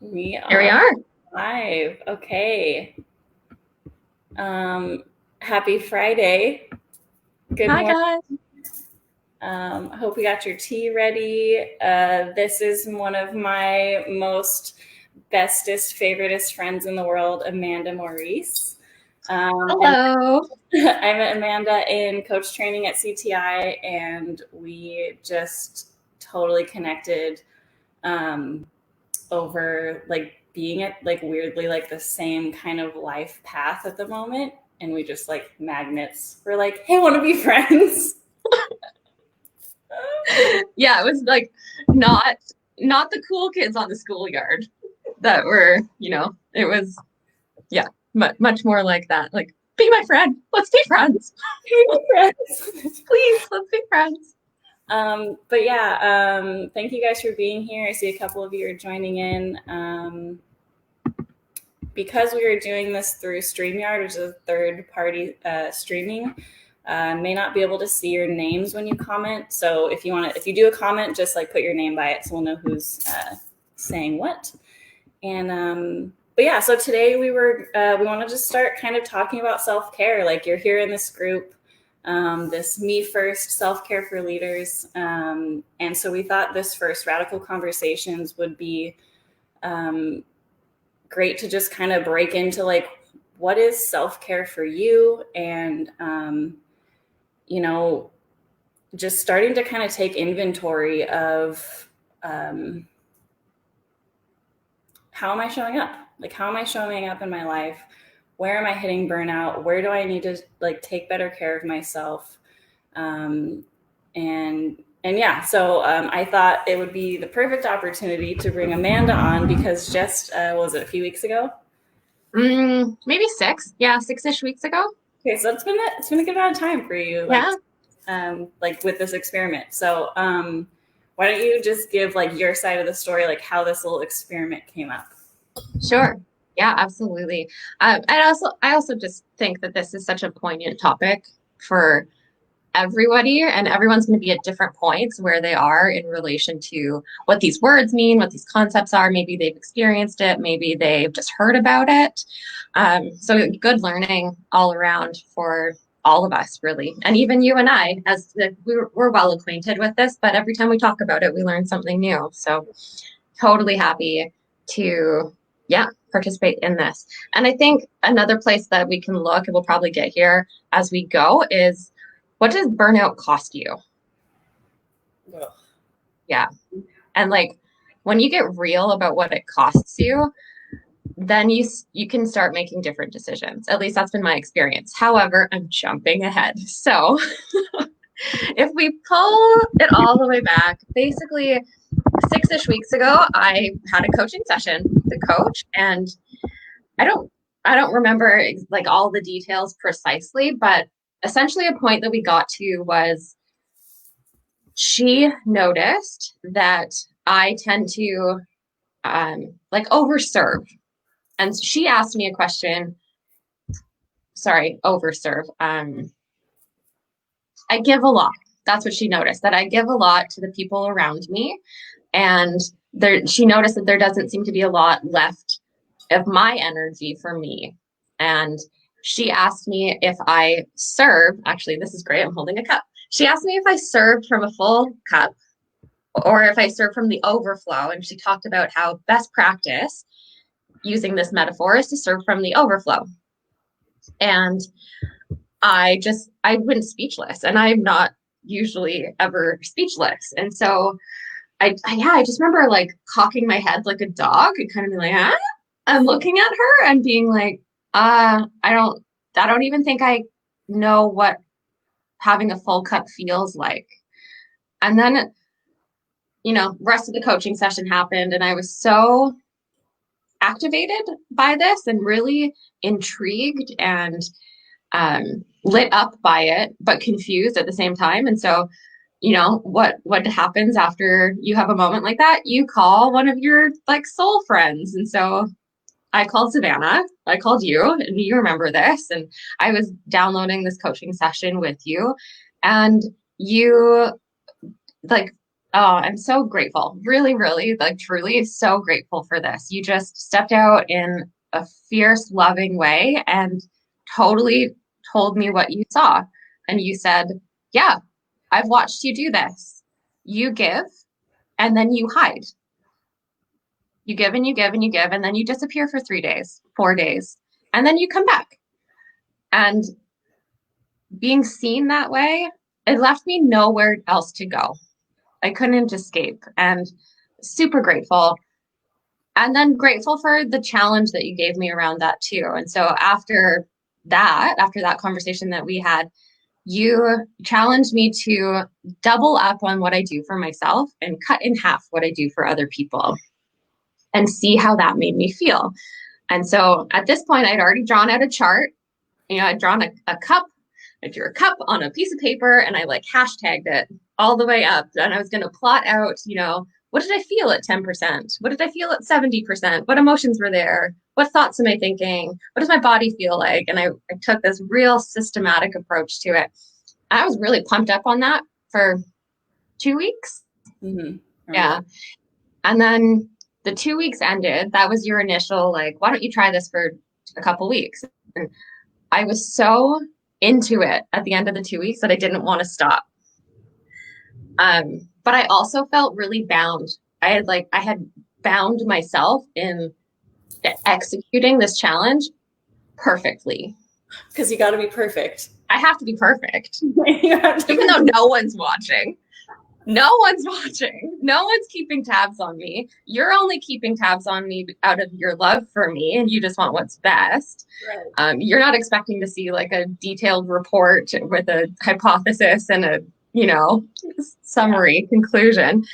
We Here we are are. live. Okay. Um, Happy Friday. Good Hi, morning. guys. I hope you got your tea ready. This is one of my most bestest, favoriteest friends in the world, Amanda Maurice. And Hello. I met Amanda in coach training at CTI, and we just totally connected um, over like being at like weirdly like the same kind of life path at the moment, and we just like magnets. We're like, hey, want to be friends? Yeah, it was like not not the cool kids on the schoolyard that were, it was much more like that. Like, be my friend. Let's be friends. Friends. Please, let's be friends. But yeah, thank you guys for being here. I see a couple of you are joining in. Because we are doing this through StreamYard, which is a third party streaming, may not be able to see your names when you comment. So if you do a comment, just like put your name by it, so we'll know who's saying what. And but yeah, so today we wanted to start kind of talking about self care. Like you're here in this group, this me first self care for leaders, and so we thought this first radical conversations would be um, great to just kind of break into like what is self care for you, and you know just starting to kind of take inventory of um, how am I showing up? Like, how am I showing up in my life? Where am I hitting burnout? Where do I need to like take better care of myself? Um, and yeah, so I thought it would be the perfect opportunity to bring Amanda on because just what was it, a few weeks ago? Maybe six. Yeah, 6-ish weeks ago. Okay, so it's been a good amount of time for you, Yeah, like with this experiment. So why don't you just give like your side of the story, like how this little experiment came up? sure. Yeah, absolutely. I also just think that this is such a poignant topic for everybody, and everyone's going to be at different points where they are in relation to what these words mean, what these concepts are. Maybe they've experienced it, maybe they've just heard about it. So good learning all around for all of us, really. And even you and I, as we're well acquainted with this, but every time we talk about it, we learn something new. So totally happy to, yeah, participate in this. And I think another place that we can look, and we'll probably get here as we go, is what does burnout cost you? Ugh. Yeah. And like when you get real about what it costs you, then you can start making different decisions. At least that's been my experience. However, I'm jumping ahead. So, if we pull it all the way back, basically 6-ish weeks ago, I had a coaching session with a coach, and I don't I don't remember like all the details precisely, but essentially a point that we got to was she noticed that I tend to like overserve. And she asked me a question, sorry, overserve. I give a lot. That's what she noticed, that I give a lot to the people around me. And she noticed that there doesn't seem to be a lot left of my energy for me. And she asked me if I serve, actually, this is great. I'm holding a cup. She asked me if I served from a full cup or if I serve from the overflow. And she talked about how best practice using this metaphor is to serve from the overflow. And I went speechless, and I'm not usually ever speechless. And so I just remember like cocking my head like a dog and kind of being like, ah, and looking at her and being like, I don't even think I know what having a full cup feels like. And then, rest of the coaching session happened, and I was so activated by this and really intrigued and lit up by it, but confused at the same time. And so, what happens after you have a moment like that? You call one of your like soul friends. And so I called Savannah, I called you, and you remember this. And I was downloading this coaching session with you, and you like Oh, I'm so grateful. Really, really, like truly so grateful for this. You just stepped out in a fierce, loving way and totally told me what you saw. And you said, yeah, I've watched you do this. You give and then you hide. You give and you give and you give, and then you disappear for 3 days, 4 days, and then you come back. And being seen that way, it left me nowhere else to go. I couldn't escape, and super grateful. And then grateful for the challenge that you gave me around that too. And so after that conversation that we had, you challenged me to double up on what I do for myself and cut in half what I do for other people and see how that made me feel. And so at this point, I'd already drawn out a chart. I'd drawn a cup. I drew a cup on a piece of paper and I like hashtagged it all the way up. And I was going to plot out, what did I feel at 10%? What did I feel at 70%? What emotions were there? What thoughts am I thinking? What does my body feel like? And I took this real systematic approach to it. I was really pumped up on that for 2 weeks. Mm-hmm. Yeah. And then the 2 weeks ended. That was your initial, like, why don't you try this for a couple weeks? And I was so into it at the end of the 2 weeks that I didn't want to stop. But I also felt really bound. I had bound myself in executing this challenge perfectly. Because you got to be perfect. I have to be perfect. Even though no one's watching. No one's watching. No one's keeping tabs on me. You're only keeping tabs on me out of your love for me, and you just want what's best. Right. You're not expecting to see like a detailed report with a hypothesis and a, summary conclusion.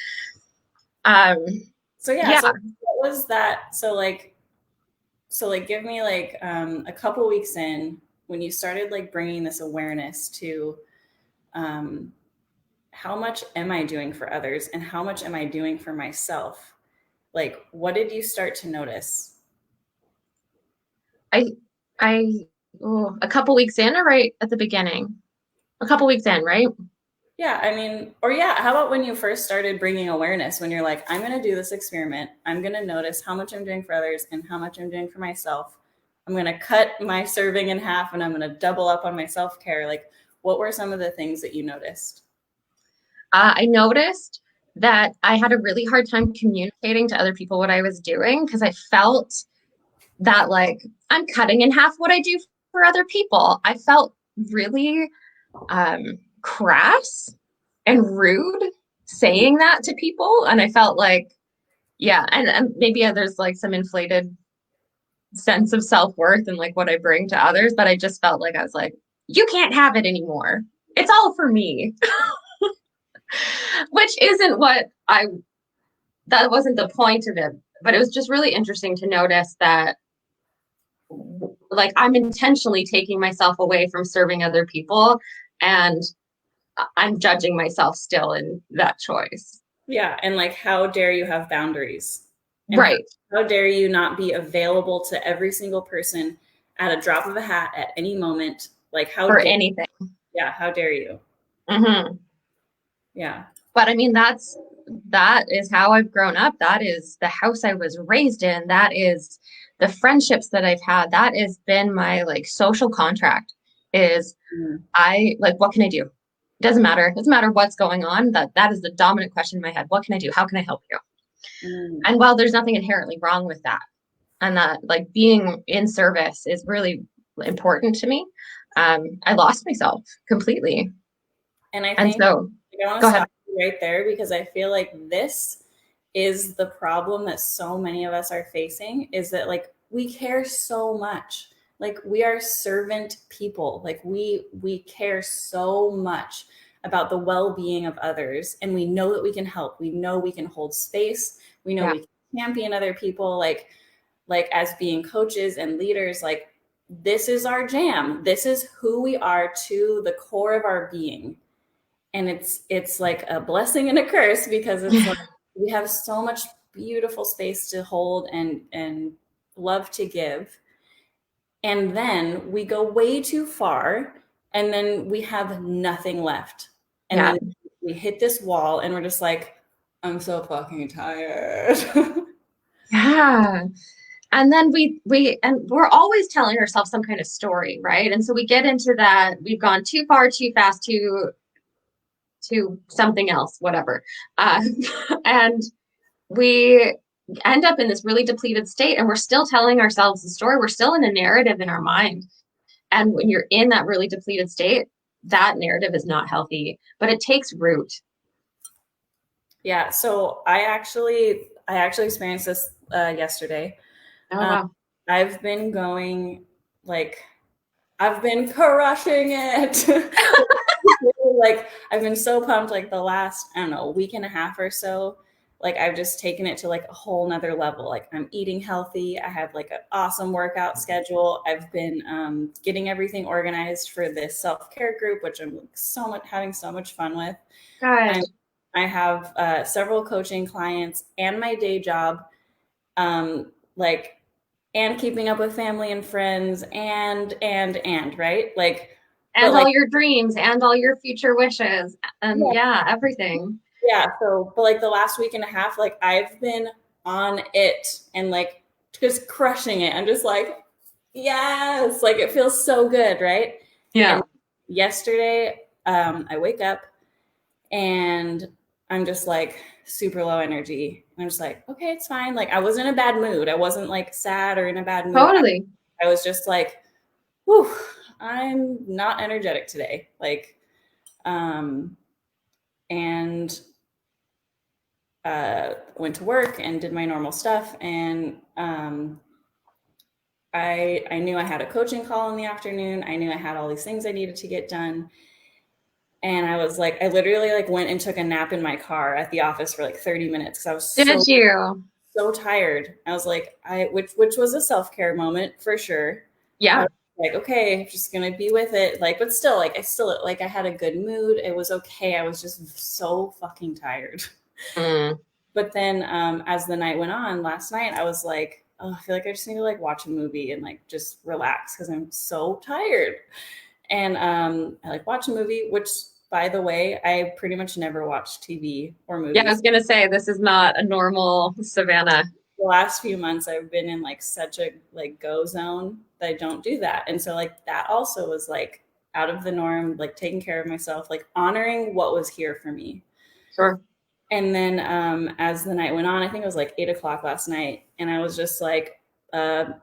So what was that? So give me like a couple weeks in when you started like bringing this awareness to how much am I doing for others and how much am I doing for myself? Like, what did you start to notice? A couple weeks in or right at the beginning? A couple weeks in, right? Yeah, I mean, how about when you first started bringing awareness, when you're like, I'm going to do this experiment. I'm going to notice how much I'm doing for others and how much I'm doing for myself. I'm going to cut my serving in half and I'm going to double up on my self-care. Like, what were some of the things that you noticed? I noticed that I had a really hard time communicating to other people what I was doing because I felt that like I'm cutting in half what I do for other people. I felt really crass and rude saying that to people. And I felt like, yeah, and maybe there's like some inflated sense of self-worth and like what I bring to others, but I just felt like I was like, you can't have it anymore. It's all for me. Which isn't that wasn't the point of it, but it was just really interesting to notice that like I'm intentionally taking myself away from serving other people and I'm judging myself still in that choice. Yeah. And like, how dare you have boundaries? And right. How dare you not be available to every single person at a drop of a hat at any moment? Like, for anything. Yeah. How dare you? Mm-hmm. Yeah. But I mean, that is how I've grown up. That is the house I was raised in. That is the friendships that I've had. That has been my like social contract is what can I do? It doesn't matter. It doesn't matter what's going on. That is the dominant question in my head. What can I do? How can I help you? And while there's nothing inherently wrong with that, and that like being in service is really important to me, I lost myself completely. And I think I want to stop you right there because I feel like this is the problem that so many of us are facing is that like we care so much. Like we are servant people. Like we care so much about the well-being of others and we know that we can help. We know we can hold space. We know we can champion other people like as being coaches and leaders, like this is our jam. This is who we are to the core of our being. And it's like a blessing and a curse because it's like we have so much beautiful space to hold and love to give. And then we go way too far and then we have nothing left. And then we hit this wall and we're just like, I'm so fucking tired. Yeah. And then and we're always telling ourselves some kind of story, right? And so we get into that, we've gone too far, too fast, to something else, whatever. Uh, and we end up in this really depleted state, and we're still telling ourselves the story. We're still in a narrative in our mind. And when you're in that really depleted state, that narrative is not healthy, but it takes root. Yeah, so I actually experienced this yesterday. Oh, Um, wow. I've been going like I've been crushing it. Like I've been so pumped like the last, I don't know, week and a half or so. Like I've just taken it to like a whole nother level. Like I'm eating healthy. I have like an awesome workout schedule. I've been getting everything organized for this self-care group, which I'm like, so much having so much fun with. Good. I'm, I have several coaching clients and my day job, like, and keeping up with family and friends and right, like, but And like all your dreams and all your future wishes. And yeah, yeah, everything. yeah. So, but like the last week and a half, like I've been on it and like just crushing it. I'm just like, yes, like it feels so good, right? Yeah. And yesterday, I wake up and I'm just like super low energy. I'm just like, okay, it's fine. Like I was in a bad mood. I wasn't like sad or in a bad mood. Totally. I was just like, whew, I'm not energetic today. Like, um, and went to work and did my normal stuff. And I knew I had a coaching call in the afternoon. I knew I had all these things I needed to get done. And I was like, I literally like went and took a nap in my car at the office for like 30 minutes because I was Did you? so tired. I was like, which was a self-care moment for sure. I Yeah. was like, okay, I'm just gonna be with it. Like, but still, like I had a good mood. It was okay. I was just so fucking tired. Mm. But then as the night went on last night, I was like, oh, I feel like I just need to like watch a movie and like just relax because I'm so tired. And I like watch a movie, which by the way, I pretty much never watch TV or Yeah, I movies. was gonna say this is not a normal Savannah. The last few months I've been in like such a like go zone that I don't do that. And so like that also was like out of the norm, like taking care of myself, like honoring what was here for me. Sure. And then as the night went on, I think it was like 8 o'clock last night, and I was just like,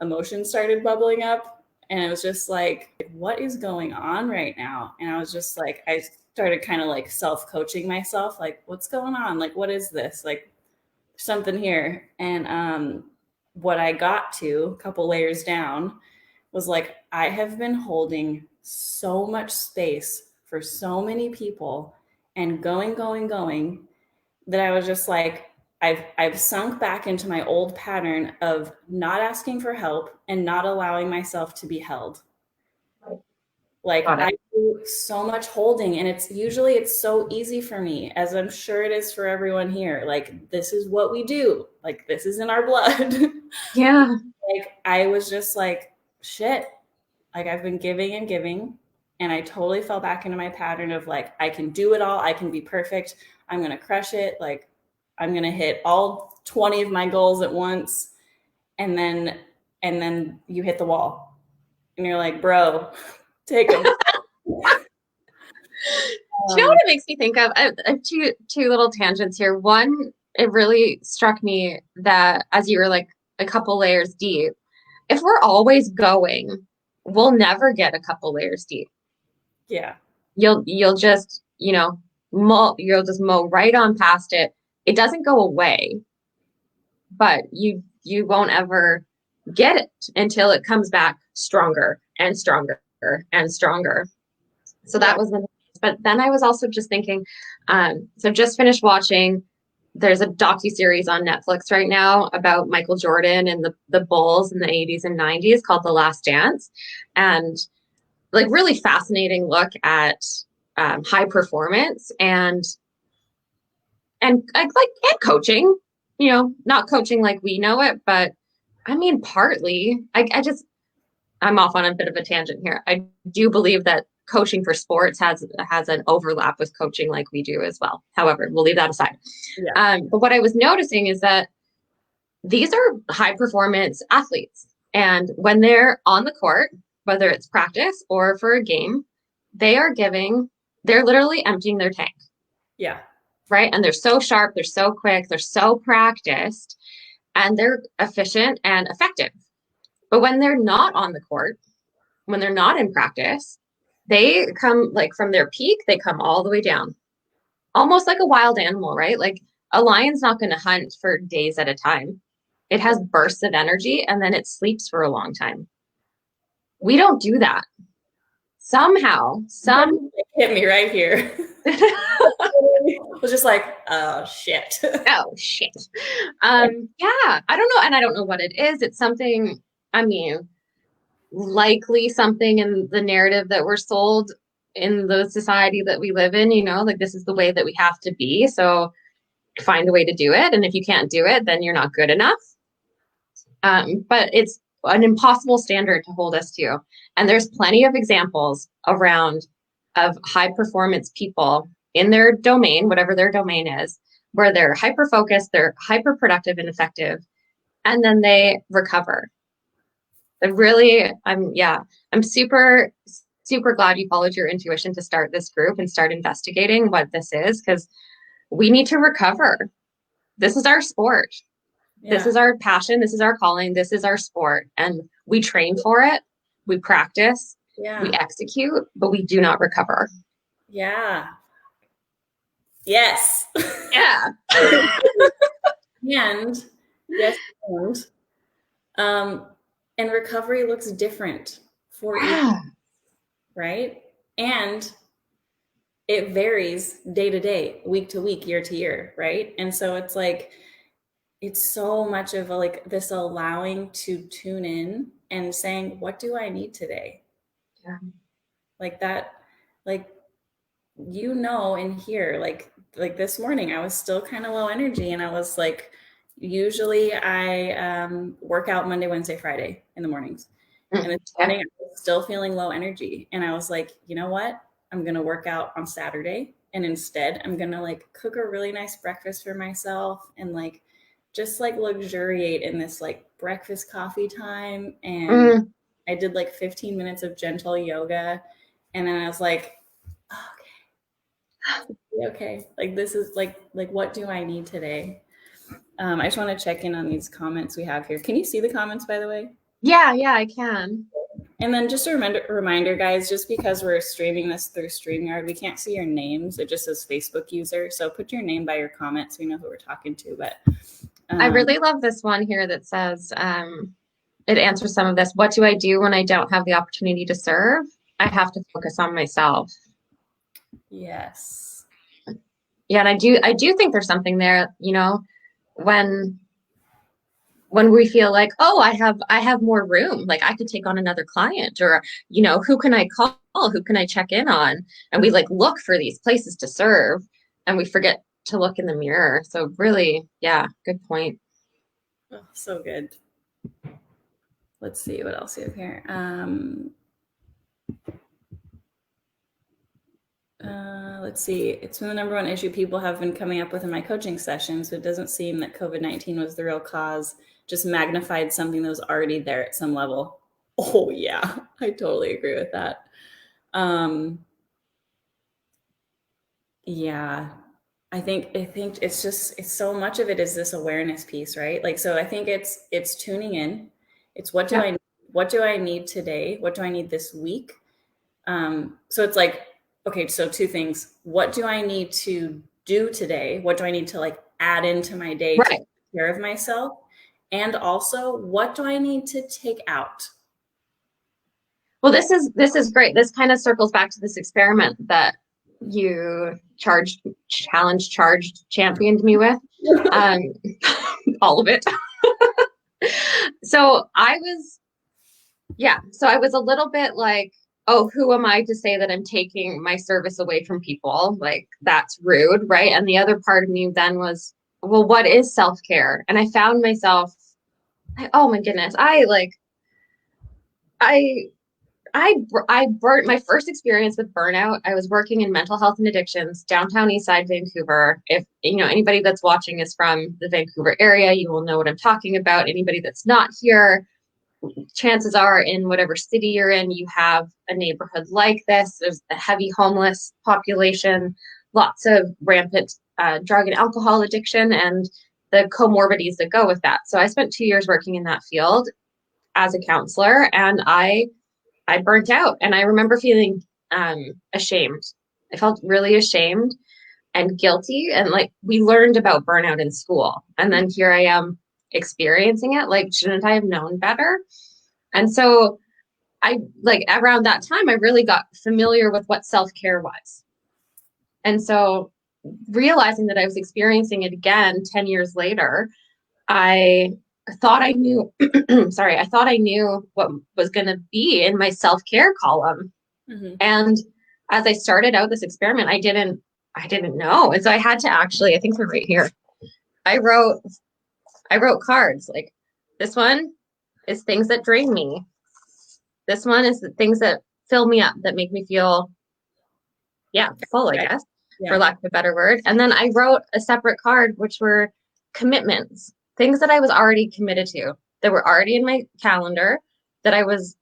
emotions started bubbling up, and it was just like, what is going on right now? And I was just like, I started kind of like self coaching myself, like, what's going on? Like, what is this? Like, something here. And what I got to a couple layers down was like, I have been holding so much space for so many people and going that I was just like, I've sunk back into my old pattern of not asking for help and not allowing myself to be held. Like Got I it. do so much holding, and it's so easy for me, as I'm sure it is for everyone here. Like this is what we do. Like this is in our blood. Yeah. Like I was just like, shit. Like I've been giving and giving, and I totally fell back into my pattern of like, I can do it all. I can be perfect. I'm gonna crush it. Like I'm gonna hit all 20 of my goals at once, and then you hit the wall, and you're like, bro, take them. Do you know what it makes me think of? I have two little tangents here. One, it really struck me that as you were like a couple layers deep, if we're always going, we'll never get a couple layers deep. Yeah. You'll just, you'll just mow right on past it. It doesn't go away, but you won't ever get it until it comes back stronger and stronger and stronger. So Yeah. that was the, but then I was also just thinking, so just finished watching, there's a docu-series on Netflix right now about Michael Jordan and the Bulls in the 80s and 90s called The Last Dance. And like really fascinating look at high performance and coaching, not coaching like we know it, but I mean, partly, I'm off on a bit of a tangent here. I do believe that coaching for sports has an overlap with coaching like we do as well. However, we'll leave that aside. Yeah. But what I was noticing is that these are high performance athletes. And when they're on the court, whether it's practice or for a game, they're literally emptying their tank. Yeah. Right. And they're so sharp, they're so quick, they're so practiced, and they're efficient and effective. But when they're not on the court, when they're not in practice, they come like from their peak, they come all the way down, almost like a wild animal, right? Like a lion's not going to hunt for days at a time. It has bursts of energy and then it sleeps for a long time. We don't do that. Somehow, hit me right here. Was just like, oh shit. Oh shit. Yeah, I don't know. And I don't know what it is. It's something, I mean, likely something in the narrative that we're sold in the society that we live in, like this is the way that we have to be. So find a way to do it. And if you can't do it, then you're not good enough. But it's an impossible standard to hold us to. And there's plenty of examples around of high performance people in their domain, whatever their domain is, where they're hyper focused, they're hyper productive and effective, and then they recover. I'm super, super glad you followed your intuition to start this group and start investigating what this is, because we need to recover. This is our sport. Yeah. This is our passion. This is our calling. This is our sport. And we train for it. We practice. Yeah. We execute, but we do not recover. Yeah. Yes. Yeah. And yes, and recovery looks different for each, right? And it varies day to day, week to week, year to year, right? And so it's like, it's so much of like this allowing to tune in and saying, what do I need today? Yeah. Like that, like, in here, like this morning, I was still kind of low energy, and I was like, usually I work out Monday, Wednesday, Friday in the mornings. And this morning I was still feeling low energy. And I was like, you know what? I'm going to work out on Saturday. And instead I'm going to like cook a really nice breakfast for myself and like, just like luxuriate in this like breakfast coffee time. And I did like 15 minutes of gentle yoga. And then I was like, okay. Like, this is like, what do I need today? I just want to check in on these comments we have here. Can you see the comments, by the way? Yeah, I can. And then just a reminder, guys, just because we're streaming this through StreamYard, we can't see your names. It just says Facebook user. So put your name by your comment so we know who we're talking to. But I really love this one here that says, it answers some of this. What do I do when I don't have the opportunity to serve? I have to focus on myself. Yes. Yeah, and I do think there's something there, when we feel like, oh, I have more room, like I could take on another client, or, who can I call? Who can I check in on? And we like look for these places to serve and we forget to look in the mirror. So really, yeah, good point. Oh, so good. Let's see what else we have here. Let's see. It's been the number one issue people have been coming up with in my coaching sessions. So it doesn't seem that COVID-19 was the real cause, just magnified something that was already there at some level. Oh yeah, I totally agree with that. Yeah, I think it's so much of it is this awareness piece, right? Like, so I think it's tuning in. It's what do I need today? What do I need this week? So it's like, okay, so two things. What do I need to do today? What do I need to like add into my day to take care of myself? And also, what do I need to take out? Well, this is great. This kind of circles back to this experiment that you championed me with. All of it. So I was a little bit like, oh, who am I to say that I'm taking my service away from people? Like, that's rude, right? And the other part of me then was, well, what is self-care? And I found myself, oh my goodness, I I burnt my first experience with burnout. I was working in mental health and addictions, downtown East Side, Vancouver. If anybody that's watching is from the Vancouver area, you will know what I'm talking about. Anybody that's not here, chances are in whatever city you're in, you have a neighborhood like this. There's a heavy homeless population, lots of rampant drug and alcohol addiction, and the comorbidities that go with that. So I spent 2 years working in that field as a counselor, and I burnt out, and I remember feeling ashamed. I felt really ashamed and guilty, and like we learned about burnout in school, and then here I am experiencing it. Like, shouldn't I have known better? And so I like around that time, I really got familiar with what self-care was. And so realizing that I was experiencing it again 10 years later, I thought I knew, sorry, I thought I knew what was going to be in my self-care column. Mm-hmm. And as I started out this experiment, I didn't know. And so I had to actually, I think they're right here. I wrote cards like this one is things that drain me. This one is the things that fill me up, that make me feel, full, I guess, for lack of a better word. And then I wrote a separate card, which were commitments, things that I was already committed to, that were already in my calendar, that I was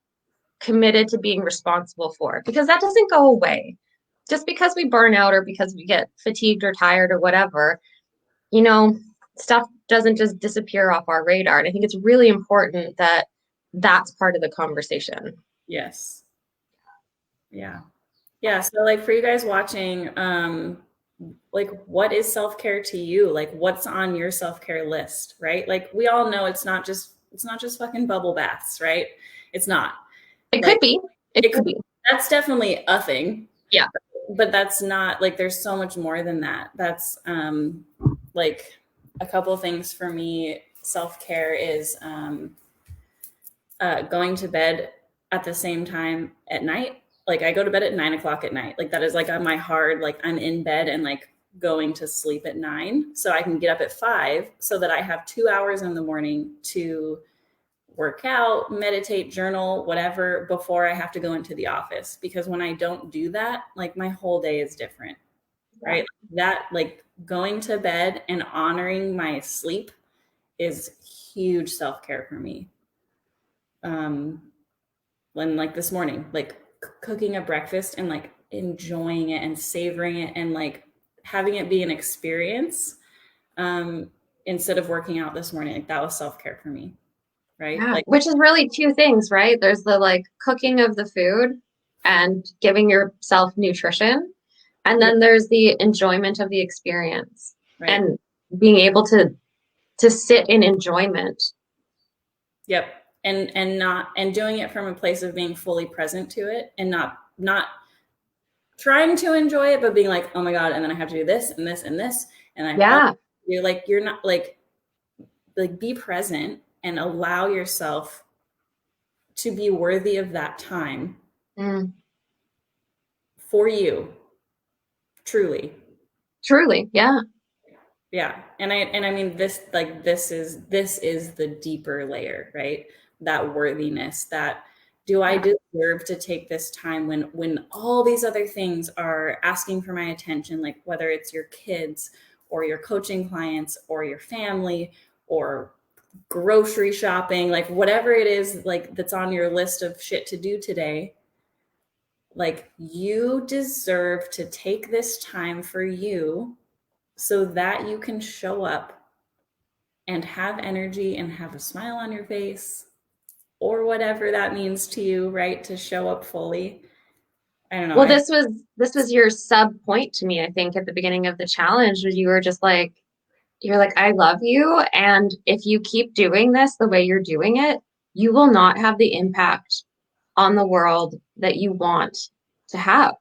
committed to being responsible for, because that doesn't go away. Just because we burn out or because we get fatigued or tired or whatever, stuff doesn't just disappear off our radar. And I think it's really important that that's part of the conversation. Yes. Yeah. Yeah. So like for you guys watching, like what is self-care to you? Like what's on your self-care list, right? Like we all know it's not just fucking bubble baths, right? It's not. It could be. It could be. That's definitely a thing. Yeah. But that's not like, there's so much more than that. That's like a couple of things for me. Self-care is going to bed at the same time at night. Like I go to bed at 9:00 at night. Like that is like on my hard, like I'm in bed and like going to sleep at 9. So I can get up at 5 so that I have 2 hours in the morning to work out, meditate, journal, whatever, before I have to go into the office. Because when I don't do that, like my whole day is different, right? That like going to bed and honoring my sleep is huge self-care for me. When like this morning, like cooking a breakfast and like enjoying it and savoring it and like having it be an experience instead of working out this morning, like that was self-care for me. Right. Yeah, like, which is really two things, right? There's the like cooking of the food and giving yourself nutrition. And then there's the enjoyment of the experience, right, and being able to sit in enjoyment. Yep. And doing it from a place of being fully present to it and not trying to enjoy it, but being like, oh my God, and then I have to do this and this and this. And you're like, you're not like be present and allow yourself to be worthy of that time for you. Truly. Yeah. Yeah. And I mean, this is the deeper layer, right? That worthiness, that do I deserve to take this time when all these other things are asking for my attention, like whether it's your kids or your coaching clients or your family or grocery shopping, like whatever it is, like that's on your list of shit to do today. Like you deserve to take this time for you so that you can show up and have energy and have a smile on your face or whatever that means to you, right? To show up fully. I don't know. Well, this was your sub point to me, I think, at the beginning of the challenge, where you were just like, you're like, I love you. And if you keep doing this the way you're doing it, you will not have the impact on the world that you want to have.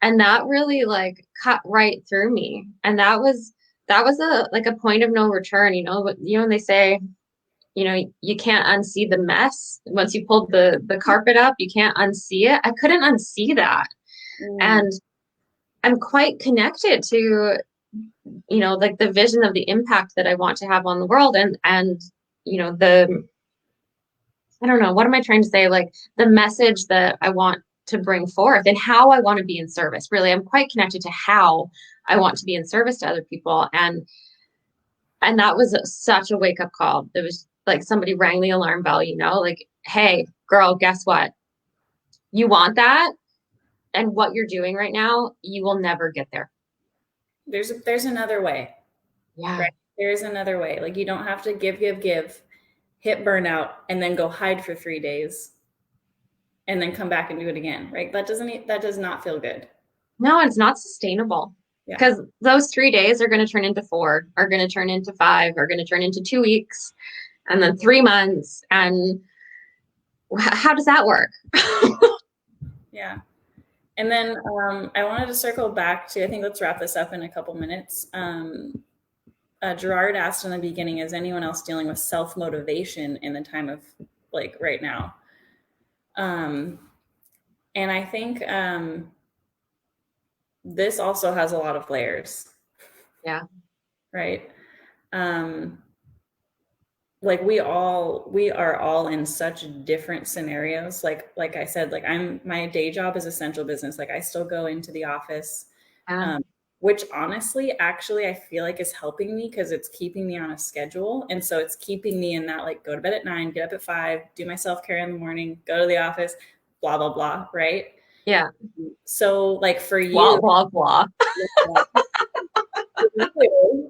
And that really like cut right through me. And that was a point of no return, when they say, you can't unsee the mess. Once you pulled the carpet up, you can't unsee it. I couldn't unsee that. And I'm quite connected to, like the vision of the impact that I want to have on the world and I don't know, what am I trying to say? Like the message that I want to bring forth and how I want to be in service. Really, I'm quite connected to how I want to be in service to other people. And that was such a wake up call. It was like somebody rang the alarm bell, like, hey, girl, guess what? You want that? And what you're doing right now, you will never get there. There's another way, Yeah. right? There is another way. Like you don't have to give, hit burnout, and then go hide for 3 days and then come back and do it again, right? That does not feel good. No, it's not sustainable Yeah. because those 3 days are going to turn into 4, are going to turn into 5, are going to turn into 2 weeks, and then 3 months. And how does that work? Yeah. And then I wanted to circle back to, I think let's wrap this up in a couple minutes. Gerard asked in the beginning, is anyone else dealing with self-motivation in the time of like right now? And I think this also has a lot of layers. Yeah. Right. Um, like we are all in such different scenarios. Like I said, like my day job is essential business. Like I still go into the office, Yeah. which honestly, actually, I feel like is helping me because it's keeping me on a schedule. And so it's keeping me in that, like, go to bed at 9, get up at 5, do my self-care in the morning, go to the office, blah, blah, blah. Right. Yeah. So like for Blah, you, blah, blah.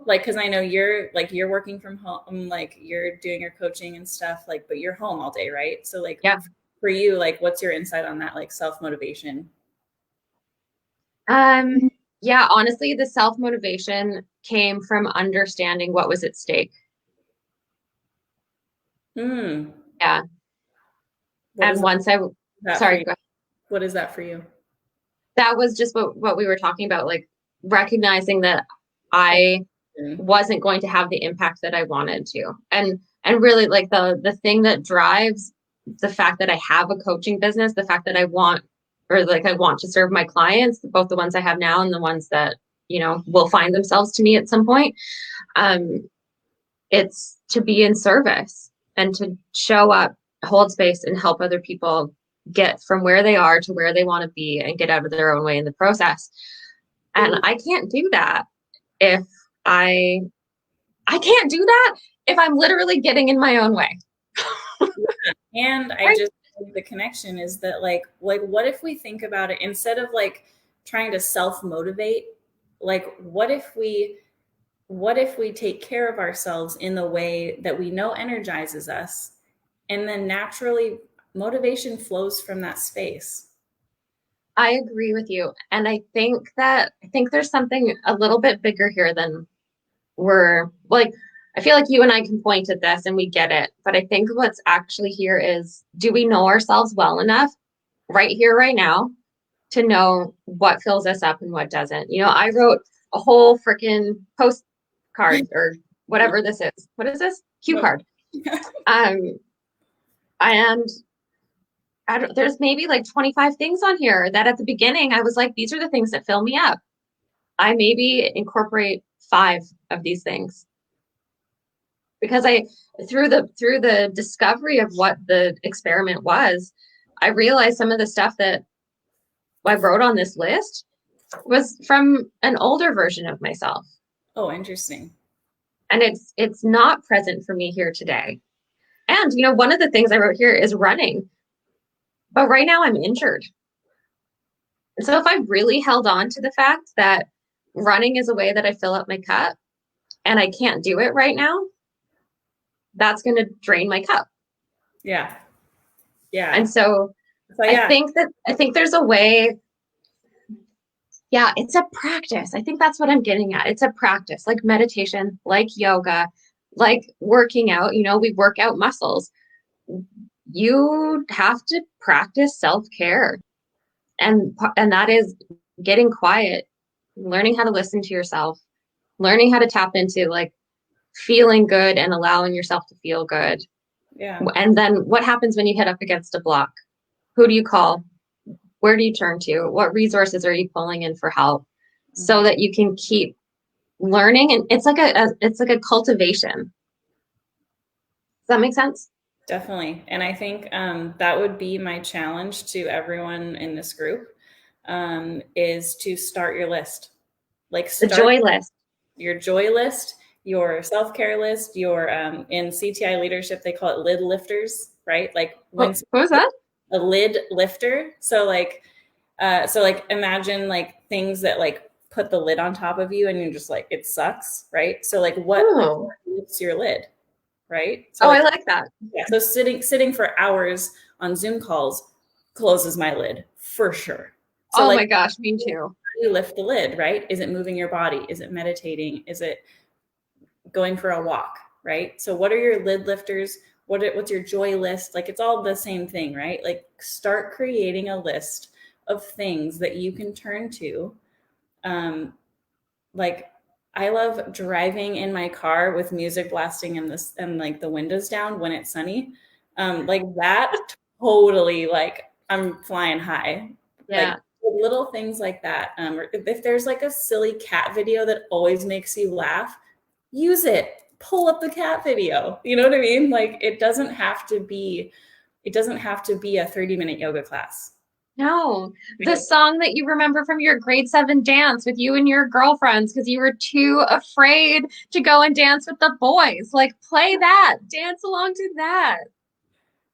like, cause I know you're working from home, like you're doing your coaching and stuff, like, but you're home all day. Right. So like Yeah. for you, like, what's your insight on that? Like self-motivation? Yeah, honestly, the self-motivation came from understanding what was at stake. Hmm. Yeah. What And is once that for sorry, you? go ahead. What is that for you? That was just what we were talking about, like recognizing that I wasn't going to have the impact that I wanted to. And really like the thing that drives the fact that I have a coaching business, the fact that I want to serve my clients, both the ones I have now and the ones that, will find themselves to me at some point. Um, it's to be in service and to show up, hold space, and help other people get from where they are to where they want to be and get out of their own way in the process. And I can't do that if I I can't do that if I'm literally getting in my own way. And I Right? just the connection is that like what if we think about it instead of like trying to self-motivate, like what if we take care of ourselves in the way that we know energizes us, and then naturally motivation flows from that space. I agree with you. And I think there's something a little bit bigger here than we're like, I feel like you and I can point at this and we get it. But I think what's actually here is, do we know ourselves well enough right here, right now, to know what fills us up and what doesn't? I wrote a whole freaking postcard or whatever this is. What is this? Cue card. Um, and there's maybe like 25 things on here that at the beginning I was like, these are the things that fill me up. I maybe incorporate 5 of these things because through the discovery of what the experiment was, I realized some of the stuff that I wrote on this list was from an older version of myself. Oh, interesting. And it's not present for me here today. And one of the things I wrote here is running. But right now I'm injured. And so if I really held on to the fact that running is a way that I fill up my cup and I can't do it right now, that's going to drain my cup. Yeah. Yeah. And so Yeah. I think there's a way. Yeah, it's a practice. I think that's what I'm getting at. It's a practice, like meditation, like yoga, like working out. We work out muscles. You have to practice self-care. And that is getting quiet, learning how to listen to yourself, learning how to tap into like feeling good and allowing yourself to feel good. Yeah. And then what happens when you hit up against a block? Who do you call? Where do you turn to? What resources are you pulling in for help so that you can keep learning? And it's like a cultivation. Does that make sense? Definitely. And I think that would be my challenge to everyone in this group, is to start your list. Like The start joy list. your joy list, your self-care list, your in CTI leadership, they call it lid lifters, right? Like when What was that? a lid lifter. So like imagine like things that like put the lid on top of you and you're just like, it sucks, right? So like what Oh, lifts your lid, right? So oh, I like, like that. yeah, so sitting for hours on Zoom calls closes my lid for sure. So Oh like, my gosh, me too. how do you lift the lid, right? Is it moving your body? Is it meditating? Is it going for a walk, right? So what are your lid lifters? What's your joy list? Like it's all the same thing, right? Like start creating a list of things that you can turn to. Um, like I love driving in my car with music blasting and like the windows down when it's sunny. Like that totally like I'm flying high. Yeah. Like little things like that. Or if there's like a silly cat video that always makes you laugh, use it. Pull up the cat video. You know what I mean? Like it doesn't have to be a 30-minute yoga class. No, the song that you remember from your grade 7 dance with you and your girlfriends because you were too afraid to go and dance with the boys. Like play that, dance along to that.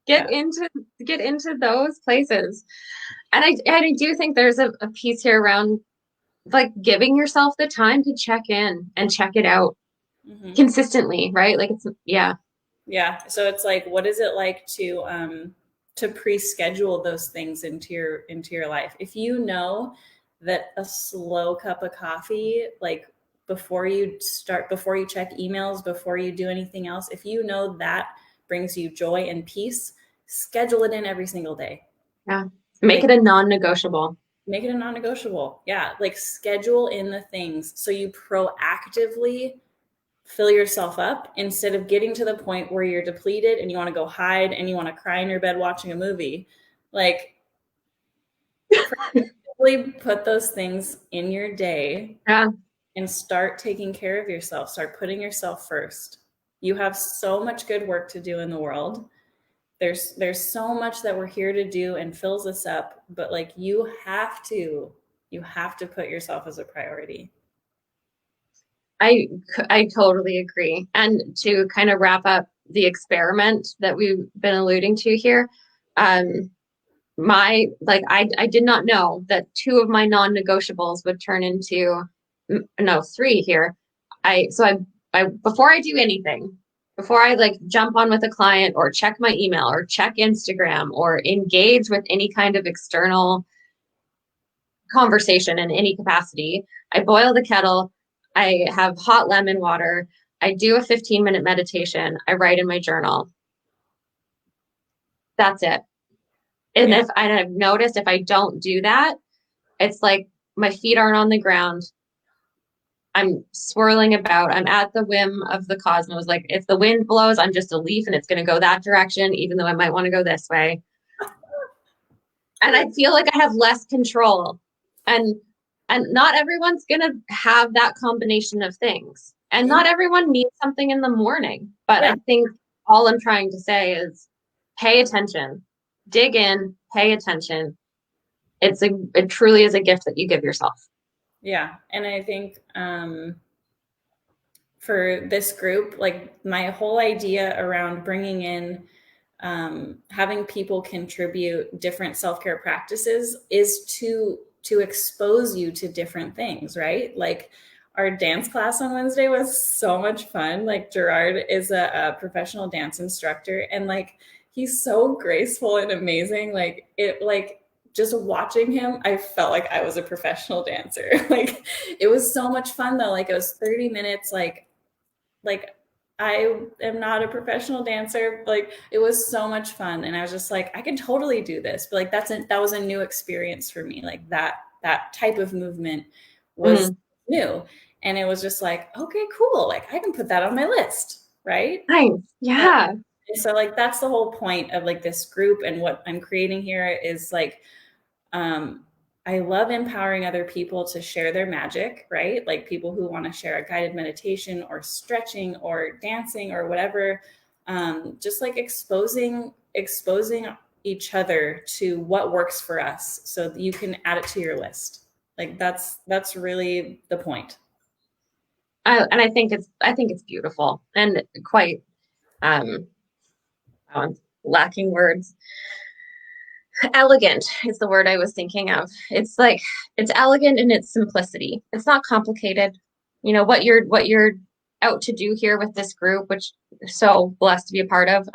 Get Yeah. into get into those places. And I do think there's a piece here around like giving yourself the time to check in and check it out Hmm. consistently, right? Like it's yeah. Yeah. So it's like, what is it like to pre-schedule those things into your life? If you know that a slow cup of coffee, like before you check emails, before you do anything else, if you know that brings you joy and peace, schedule it in every single day. Yeah. Make Like it a non-negotiable. make it a non-negotiable. Yeah. Like schedule in the things so you proactively fill yourself up instead of getting to the point where you're depleted and you want to go hide and you want to cry in your bed watching a movie. Like, really put those things in your day Yeah. and start taking care of yourself. Start putting yourself first. You have so much good work to do in the world. There's so much that we're here to do and fills us up, but like you have to put yourself as a priority. I I totally agree. And to kind of wrap up the experiment that we've been alluding to here, um, my like I did not know that two of my non-negotiables would turn into no, three here. I before I do anything, before I like jump on with a client or check my email or check Instagram or engage with any kind of external conversation in any capacity. I boil the kettle. I have hot lemon water. I do a 15-minute meditation. I write in my journal. That's it. And Yeah. if I've noticed if I don't do that, it's like my feet aren't on the ground. I'm swirling about. I'm at the whim of the cosmos. Like if the wind blows, I'm just a leaf and it's going to go that direction, even though I might want to go this way. And I feel like I have less control. And not everyone's going to have that combination of things. And Yeah. not everyone needs something in the morning. But Yeah. I think all I'm trying to say is pay attention. Dig in, pay attention. It truly is a gift that you give yourself. Yeah. And I think for this group, like my whole idea around bringing in having people contribute different self-care practices is to expose you to different things, right? Like our dance class on Wednesday was so much fun. Like Gerard is a professional dance instructor and like he's so graceful and amazing. Like just watching him, I felt like I was a professional dancer. Like it was so much fun though. Like it was 30 minutes like I am not a professional dancer. Like it was so much fun, and I was just like, I can totally do this. But like that was a new experience for me. Like that type of movement was Mm, new, and it was just like, okay, cool. Like I can put that on my list, right? nice. Uh, Yeah. and so like that's the whole point of like this group and what I'm creating here is like um, I love empowering other people to share their magic, right? Like people who want to share a guided meditation or stretching or dancing or whatever just like exposing each other to what works for us so that you can add it to your list. Like that's really the point. And I think it's beautiful and quite I'm lacking words. Elegant is the word I was thinking of. It's like it's elegant in its simplicity. It's not complicated. You know what you're out to do here with this group, which I'm so blessed to be a part of.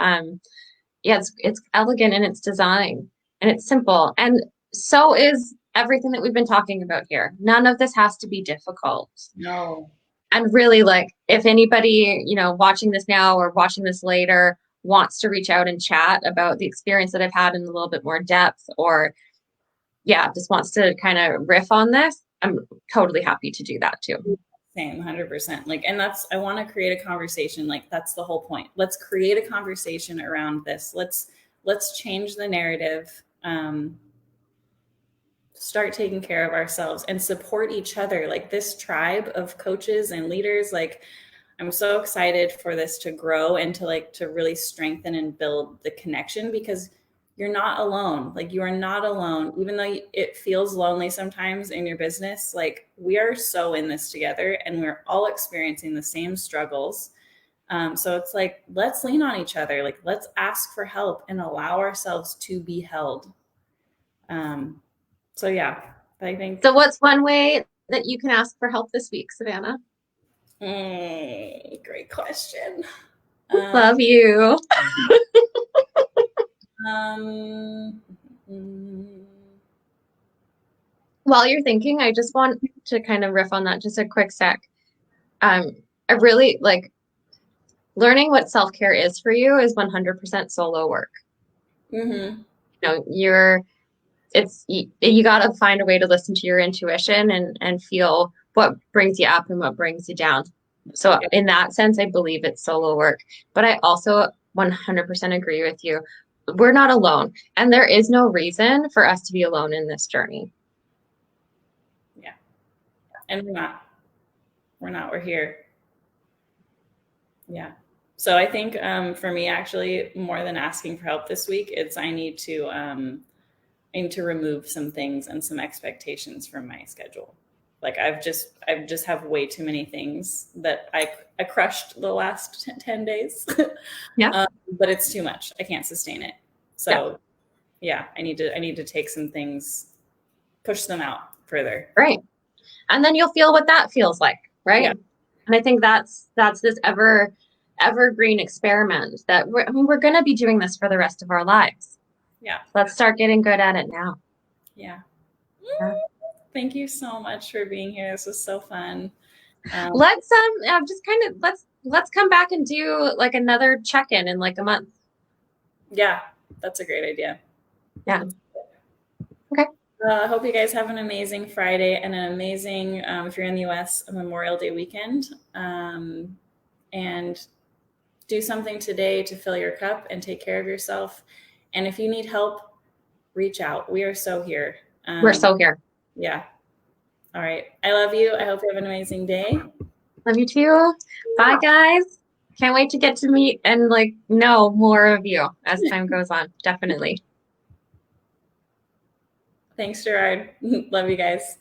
Yeah, it's elegant in its design and it's simple. And so is everything that we've been talking about here. None of this has to be difficult. No. And really, like, if anybody, you know, watching this now or watching this later wants to reach out and chat about the experience that I've had in a little bit more depth, or yeah, just wants to kind of riff on this, I'm totally happy to do that too. Same, 100%. Like, and I want to create a conversation. Like, that's the whole point. Let's create a conversation around this. Let's change the narrative. Start taking care of ourselves and support each other. Like this tribe of coaches and leaders, like I'm so excited for this to grow and to really strengthen and build the connection, because you're not alone. Like you are not alone, even though it feels lonely sometimes in your business. Like we are so in this together and we're all experiencing the same struggles. So it's like, let's lean on each other. Like let's ask for help and allow ourselves to be held. So yeah, I think. So, what's one way that you can ask for help this week, Savannah? Great question. Love you. While you're thinking, I just want to kind of riff on that just a quick sec. I really like learning what self-care is for you is 100% solo work. Mm-hmm. You know, you got to find a way to listen to your intuition and feel what brings you up and what brings you down. So in that sense, I believe it's solo work, but I also 100% agree with you. We're not alone, and there is no reason for us to be alone in this journey. Yeah. And we're here. Yeah. So I think for me, actually, more than asking for help this week, I need to remove some things and some expectations from my schedule. Like I just have way too many things that I crushed the last 10 days. Yeah. But it's too much. I can't sustain it. So yeah, I need to take some things, push them out further. Right. And then you'll feel what that feels like, right? Yeah. And I think that's this evergreen experiment that we're going to be doing this for the rest of our lives. Yeah. Let's start getting good at it now. Yeah. Thank you so much for being here. This was so fun. Let's just kind of let's come back and do like another check-in in like a month. Yeah, that's a great idea. Yeah. Okay. I hope you guys have an amazing Friday and an amazing, if you're in the US, a Memorial Day weekend. And do something today to fill your cup and take care of yourself. And if you need help, reach out. We are so here. We're so here. Yeah. All right. I love you. I hope you have an amazing day. Love you too. Bye, guys. Can't wait to get to meet and like know more of you as time goes on. Definitely. Thanks, Gerard. Love you guys.